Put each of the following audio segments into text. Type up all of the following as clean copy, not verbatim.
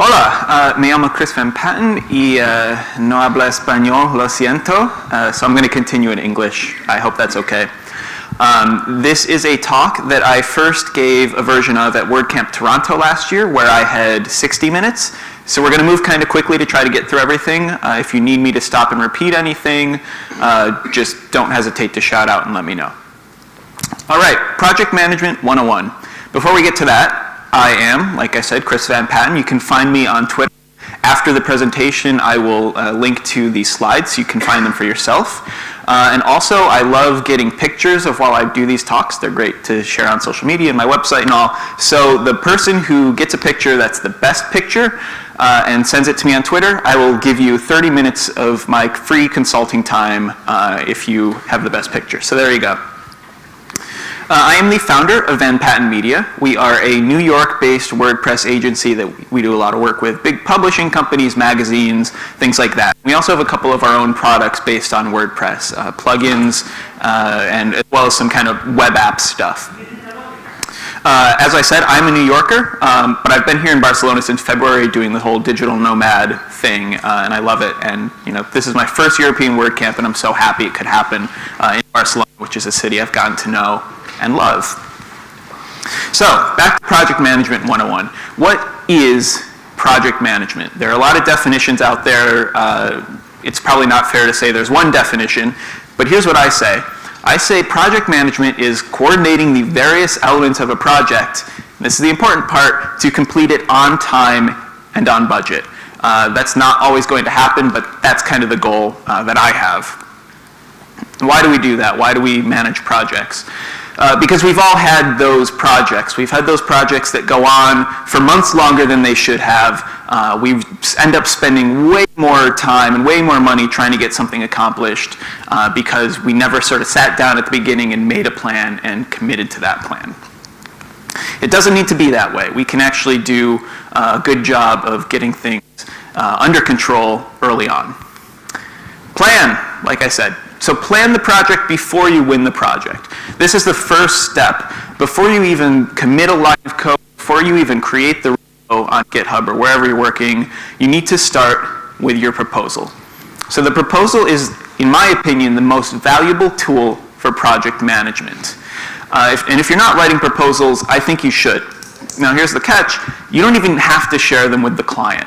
Hola, me llamo Chris Van Patten y no habla español, lo siento. So I'm going to continue in English. I hope that's okay. This is a talk that I first gave a version of at WordCamp Toronto last year, where I had 60 minutes. So we're going to move kind of quickly to try to get through everything. If you need me to stop and repeat anything, just don't hesitate to shout out and let me know. All right, Project Management 101. Before we get to that, I am, like I said, Chris Van Patten. You can find me on Twitter. After the presentation, I will link to the slides so you can find them for yourself. And also, I love getting pictures of while I do these talks. They're great to share on social media and my website and all. So the person who gets a picture that's the best picture and sends it to me on Twitter, I will give you 30 minutes of my free consulting time if you have the best picture. So there you go. I am the founder of Van Patten Media. We are a New York-based WordPress agency that we do a lot of work with big publishing companies, magazines, things like that. We also have a couple of our own products based on WordPress, plugins, and as well as some kind of web app stuff. As I said, I'm a New Yorker, but I've been here in Barcelona since February doing the whole digital nomad thing, and I love it. And this is my first European WordCamp, and I'm so happy it could happen in Barcelona, which is a city I've gotten to know and love. So, back to Project Management 101. What is project management? There are a lot of definitions out there. It's probably not fair to say there's one definition, but here's what I say. I say project management is coordinating the various elements of a project, this is the important part, to complete it on time and on budget. That's not always going to happen, but that's kind of the goal that I have. Why do we do that? Why do we manage projects? Because we've all had those projects. We've had those projects that go on for months longer than they should have. We end up spending way more time and way more money trying to get something accomplished because we never sort of sat down at the beginning and made a plan and committed to that plan. It doesn't need to be that way. We can actually do a good job of getting things under control early on. Plan, like I said. So plan the project before you win the project. This is the first step. Before you even commit a line of code, before you even create the repo on GitHub or wherever you're working, you need to start with your proposal. So the proposal is, in my opinion, the most valuable tool for project management. And if you're not writing proposals, I think you should. Now here's the catch. You don't even have to share them with the client.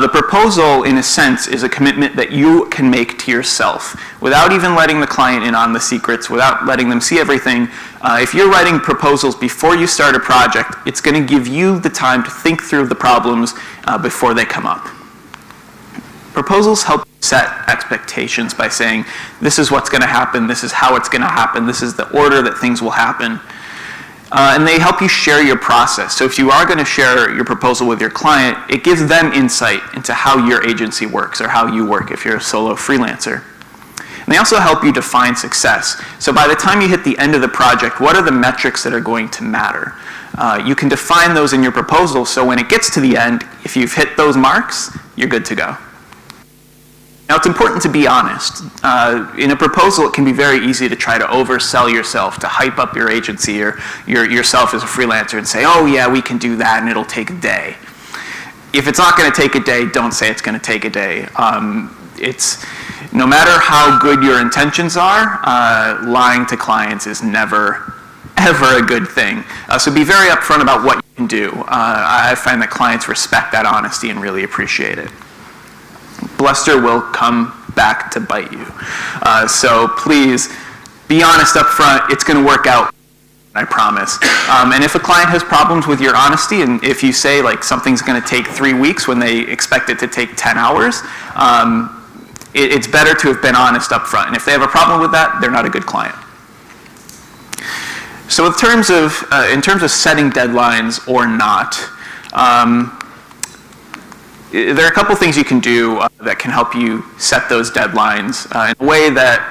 The proposal, in a sense, is a commitment that you can make to yourself without even letting the client in on the secrets, without letting them see everything. If you're writing proposals before you start a project, it's going to give you the time to think through the problems before they come up. Proposals help set expectations by saying, this is what's going to happen, this is how it's going to happen, this is the order that things will happen. And they help you share your process. So if you are going to share your proposal with your client, it gives them insight into how your agency works or how you work if you're a solo freelancer. And they also help you define success. So by the time you hit the end of the project, what are the metrics that are going to matter? You can define those in your proposal, so when it gets to the end, if you've hit those marks, you're good to go. Now, it's important to be honest. In a proposal, it can be very easy to try to oversell yourself, to hype up your agency or yourself as a freelancer and say, oh yeah, we can do that and it'll take a day. If it's not going to take a day, don't say it's going to take a day. No matter how good your intentions are, lying to clients is never, ever a good thing. So be very upfront about what you can do. I find that clients respect that honesty and really appreciate it. Bluster will come back to bite you. So please, be honest up front. It's going to work out, I promise. And if a client has problems with your honesty, and if you say like something's going to take 3 weeks when they expect it to take 10 hours, it's better to have been honest up front. And if they have a problem with that, they're not a good client. So in terms of setting deadlines or not, there are a couple things you can do that can help you set those deadlines in a way that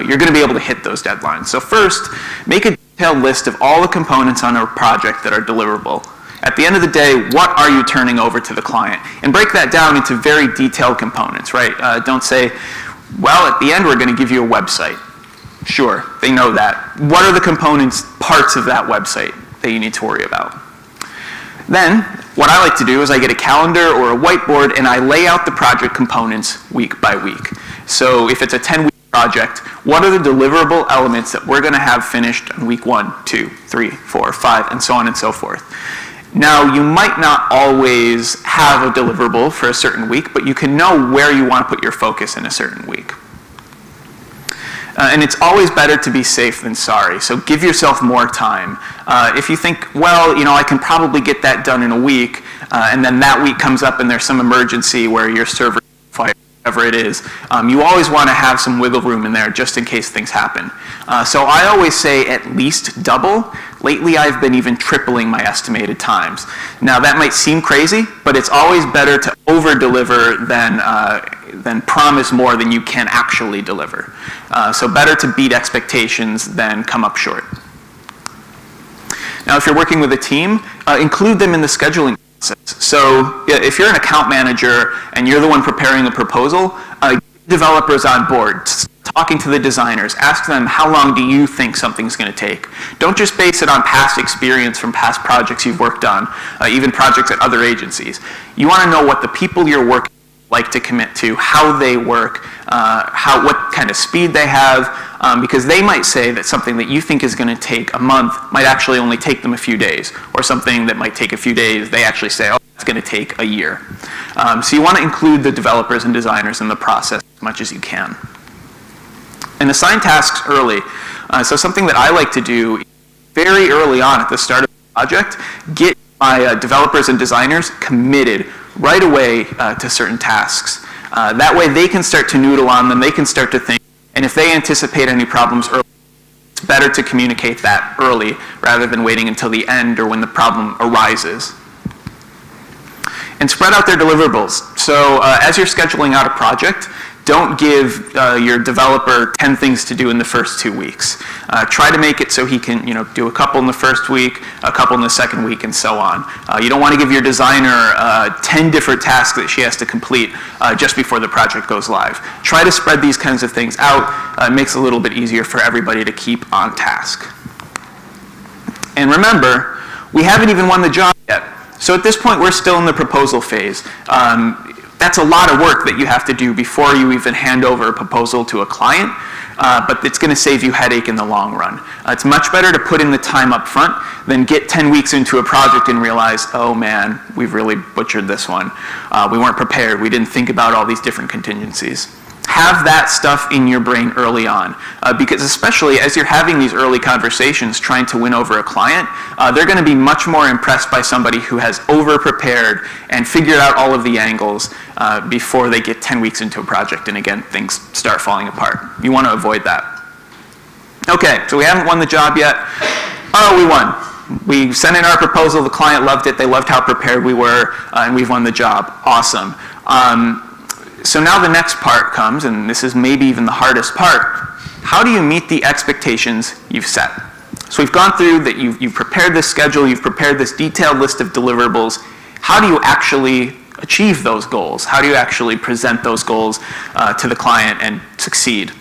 you're going to be able to hit those deadlines. So first, make a detailed list of all the components on a project that are deliverable. At the end of the day, what are you turning over to the client? And break that down into very detailed components, right? Don't say, well, at the end, we're going to give you a website. Sure, they know that. What are the components, parts of that website that you need to worry about? Then, What I like to do is I get a calendar or a whiteboard and I lay out the project components week by week. So if it's a 10-week project, what are the deliverable elements that we're going to have finished in week 1, 2, 3, 4, 5, and so on and so forth. Now, you might not always have a deliverable for a certain week, but you can know where you want to put your focus in a certain week. And it's always better to be safe than sorry, so give yourself more time. If you think, well, I can probably get that done in a week, and then that week comes up and there's some emergency where your server fires, whatever it is, you always want to have some wiggle room in there just in case things happen. So I always say at least double. Lately, I've been even tripling my estimated times. Now, that might seem crazy, but it's always better to over-deliver than promise more than you can actually deliver. So better to beat expectations than come up short. Now, if you're working with a team, include them in the scheduling process. So if you're an account manager and you're the one preparing a proposal, get developers on board. Talking to the designers, ask them how long do you think something's going to take. Don't just base it on past experience from past projects you've worked on, even projects at other agencies. You want to know what the people you're working with like to commit to, how they work, what kind of speed they have, because they might say that something that you think is going to take a month might actually only take them a few days, or something that might take a few days, they actually say, oh, it's going to take a year. So you want to include the developers and designers in the process as much as you can. And assign tasks early. So something that I like to do very early on at the start of the project, get my developers and designers committed right away to certain tasks. That way they can start to noodle on them, they can start to think, and if they anticipate any problems early, it's better to communicate that early rather than waiting until the end or when the problem arises. And spread out their deliverables. So as you're scheduling out a project, don't give your developer 10 things to do in the first 2 weeks. Try to make it so he can, do a couple in the first week, a couple in the second week, and so on. You don't want to give your designer 10 different tasks that she has to complete just before the project goes live. Try to spread these kinds of things out. It makes it a little bit easier for everybody to keep on task. And remember, we haven't even won the job yet. So at this point, we're still in the proposal phase. That's a lot of work that you have to do before you even hand over a proposal to a client, but it's going to save you headache in the long run. It's much better to put in the time up front than get 10 weeks into a project and realize, oh man, we've really butchered this one. We weren't prepared. We didn't think about all these different contingencies. Have that stuff in your brain early on, because especially as you're having these early conversations trying to win over a client, they're going to be much more impressed by somebody who has over-prepared and figured out all of the angles before they get 10 weeks into a project and again, things start falling apart. You want to avoid that. Okay, so we haven't won the job yet. Oh, we won. We sent in our proposal, the client loved it, they loved how prepared we were, and we've won the job. Awesome. So now the next part comes, and this is maybe even the hardest part. How do you meet the expectations you've set? So we've gone through that you've prepared this schedule, you've prepared this detailed list of deliverables. How do you actually achieve those goals? How do you actually present those goals to the client and succeed?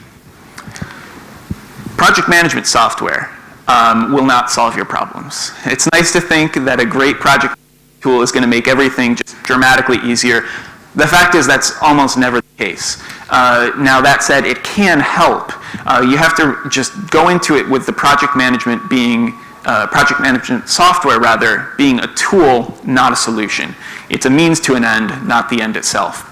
Project management software will not solve your problems. It's nice to think that a great project tool is going to make everything just dramatically easier. The fact is that's almost never the case. Now that said, it can help. You have to just go into it with the project management software rather, being a tool, not a solution. It's a means to an end, not the end itself.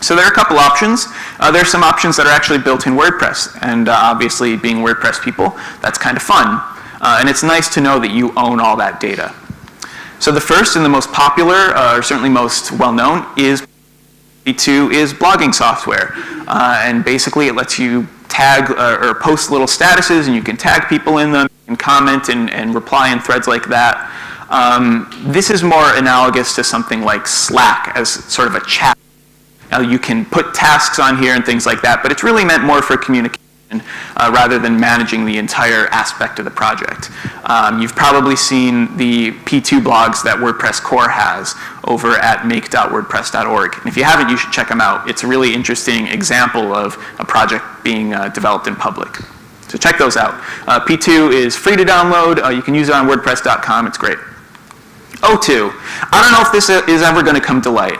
So there are a couple options. There are some options that are actually built in WordPress, and obviously being WordPress people, that's kind of fun. And it's nice to know that you own all that data. So the first and the most popular, or certainly most well-known, is P2 is blogging software. And basically it lets you tag or post little statuses, and you can tag people in them, and comment and reply in threads like that. This is more analogous to something like Slack as sort of a chat. Now you can put tasks on here and things like that, but it's really meant more for communication rather than managing the entire aspect of the project. You've probably seen the P2 blogs that WordPress core has over at make.wordpress.org. And if you haven't, you should check them out. It's a really interesting example of a project being developed in public. So check those out. P2 is free to download. You can use it on WordPress.com. It's great. O2. I don't know if this is ever going to come to light.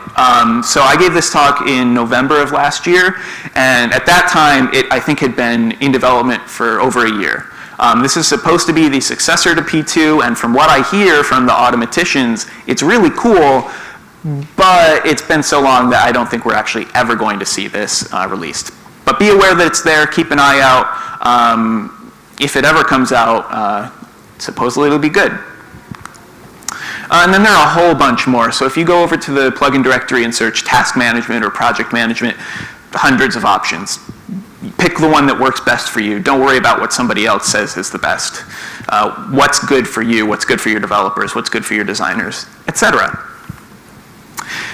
So I gave this talk in November of last year, and at that time, it, I think, had been in development for over a year. This is supposed to be the successor to P2, and from what I hear from the automaticians, it's really cool, but it's been so long that I don't think we're actually ever going to see this released. But be aware that it's there, keep an eye out. If it ever comes out, supposedly it'll be good. And then there are a whole bunch more. So if you go over to the plugin directory and search task management or project management, hundreds of options. Pick the one that works best for you. Don't worry about what somebody else says is the best. What's good for you, what's good for your developers, what's good for your designers, etc.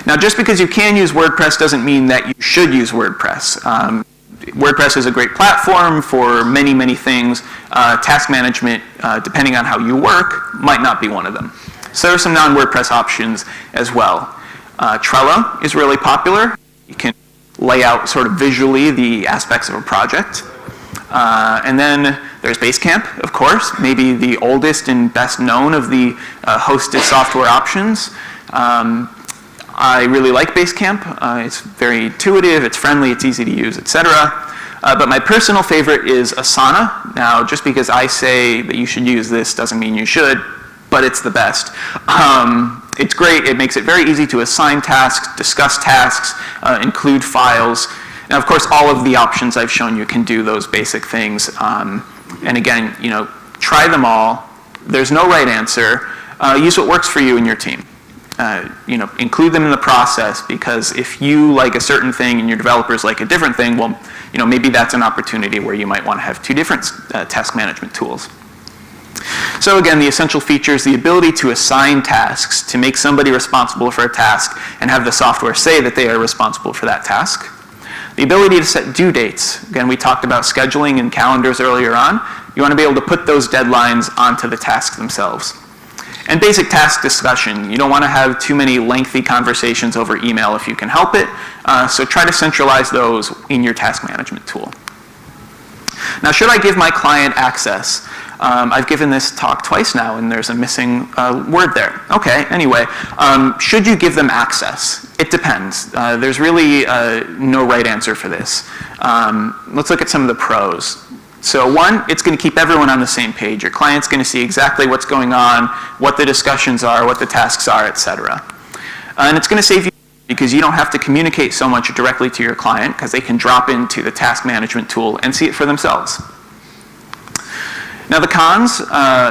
Now, just because you can use WordPress doesn't mean that you should use WordPress. WordPress is a great platform for many, many things. Task management, depending on how you work, might not be one of them. So there are some non-WordPress options as well. Trello is really popular. You can lay out sort of visually the aspects of a project. And then there's Basecamp, of course, maybe the oldest and best known of the hosted software options. I really like Basecamp. It's very intuitive, it's friendly, it's easy to use, etc. But my personal favorite is Asana. Now, just because I say that you should use this doesn't mean you should, but it's the best. It's great. It makes it very easy to assign tasks, discuss tasks, include files. And of course, all of the options I've shown you can do those basic things. And again, you know, try them all. There's no right answer. Use what works for you and your team. You know, include them in the process, because if you like a certain thing and your developers like a different thing, well, you know, maybe that's an opportunity where you might want to have two different task management tools. So again, the essential features: the ability to assign tasks, to make somebody responsible for a task and have the software say that they are responsible for that task. The ability to set due dates. Again, we talked about scheduling and calendars earlier on. You want to be able to put those deadlines onto the tasks themselves. And basic task discussion. You don't want to have too many lengthy conversations over email if you can help it. So try to centralize those in your task management tool. Now, should I give my client access? I've given this talk twice now, and there's a missing word there. Okay, anyway, should you give them access? It depends. There's really no right answer for this. Let's look at some of the pros. So one, it's going to keep everyone on the same page. Your client's going to see exactly what's going on, what the discussions are, what the tasks are, etc. And it's going to save you, because you don't have to communicate so much directly to your client, because they can drop into the task management tool and see it for themselves. Now the cons,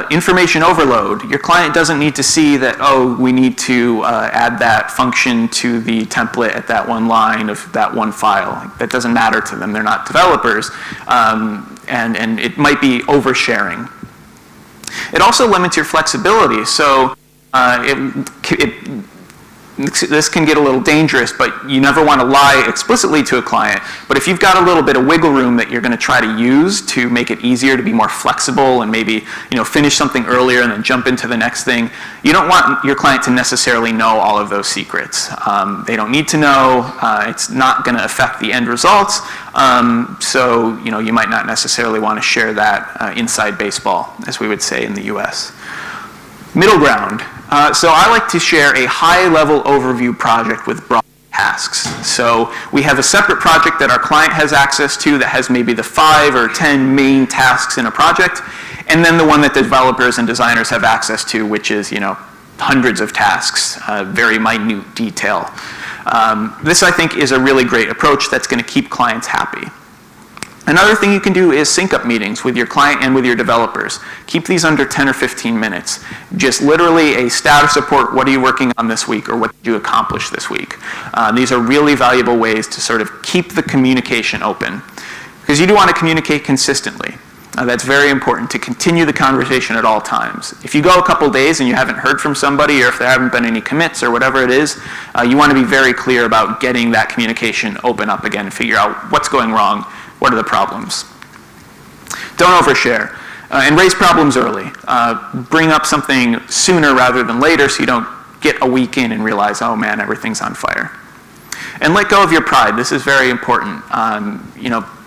information overload. Your client doesn't need to see that, oh, we need to add that function to the template at that one line of that one file. That doesn't matter to them. They're not developers. And it might be oversharing. It also limits your flexibility. So this can get a little dangerous, but you never want to lie explicitly to a client. But if you've got a little bit of wiggle room that you're going to try to use to make it easier to be more flexible and maybe, you know, finish something earlier and then jump into the next thing, you don't want your client to necessarily know all of those secrets. They don't need to know. It's not going to affect the end results. So, you know, you might not necessarily want to share that inside baseball, as we would say in the US. Middle ground. So I like to share a high-level overview project with broad tasks. So we have a separate project that our client has access to that has maybe the 5 or 10 main tasks in a project, and then the one that developers and designers have access to, which is, you know, hundreds of tasks, very minute detail. This, I think, is a really great approach that's going to keep clients happy. Another thing you can do is sync up meetings with your client and with your developers. Keep these under 10 or 15 minutes. Just literally a status report: what are you working on this week, or what did you accomplish this week? These are really valuable ways to sort of keep the communication open, because you do want to communicate consistently. That's very important, to continue the conversation at all times. If you go a couple days and you haven't heard from somebody, or if there haven't been any commits or whatever it is, you want to be very clear about getting that communication open up again and figure out what's going wrong. What are the problems? Don't overshare, and raise problems early. Bring up something sooner rather than later, so you don't get a week in and realize, oh man, everything's on fire. And let go of your pride. This is very important.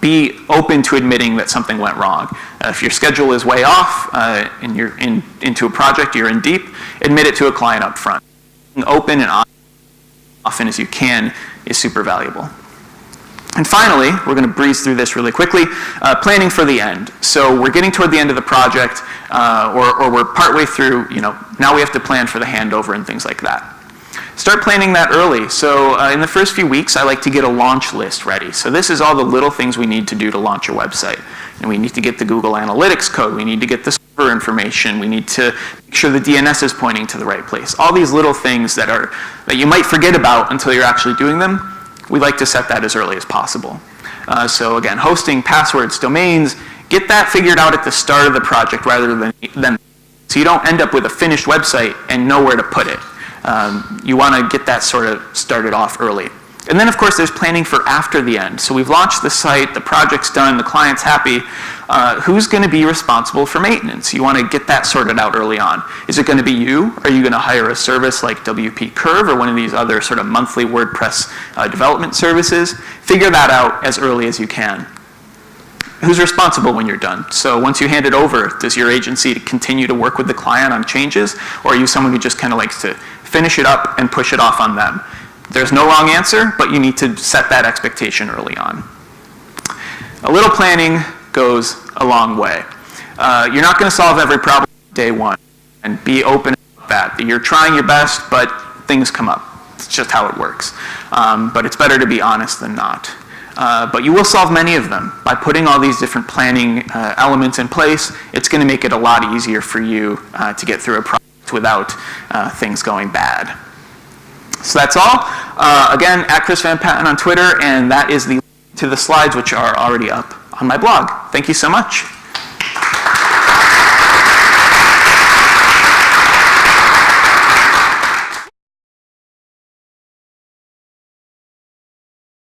Be open to admitting that something went wrong. If your schedule is way off and you're into a project, you're in deep, admit it to a client up front. Being open and honest as often as you can is super valuable. And finally, we're going to breeze through this really quickly, planning for the end. So we're getting toward the end of the project, or we're partway through, now we have to plan for the handover and things like that. Start planning that early. So in the first few weeks, I like to get a launch list ready. So this is all the little things we need to do to launch a website. And we need to get the Google Analytics code. We need to get the server information. We need to make sure the DNS is pointing to the right place. All these little things that you might forget about until you're actually doing them, we like to set that as early as possible. So again, hosting, passwords, domains, get that figured out at the start of the project rather than so you don't end up with a finished website and know where to put it. You want to get that sort of started off early. And then, of course, there's planning for after the end. So we've launched the site, the project's done, the client's happy. Who's going to be responsible for maintenance? You want to get that sorted out early on. Is it going to be you? Are you going to hire a service like WP Curve or one of these other sort of monthly WordPress development services? Figure that out as early as you can. Who's responsible when you're done? So once you hand it over, does your agency continue to work with the client on changes? Or are you someone who just kind of likes to finish it up and push it off on them? There's no wrong answer, but you need to set that expectation early on. A little planning goes a long way. You're not going to solve every problem day one, and be open about that. You're trying your best, but things come up. It's just how it works. But it's better to be honest than not. But you will solve many of them. By putting all these different planning elements in place, it's going to make it a lot easier for you to get through a project without things going bad. So that's all. Again, at Chris Van Patten on Twitter, and that is the link to the slides which are already up on my blog. Thank you so much.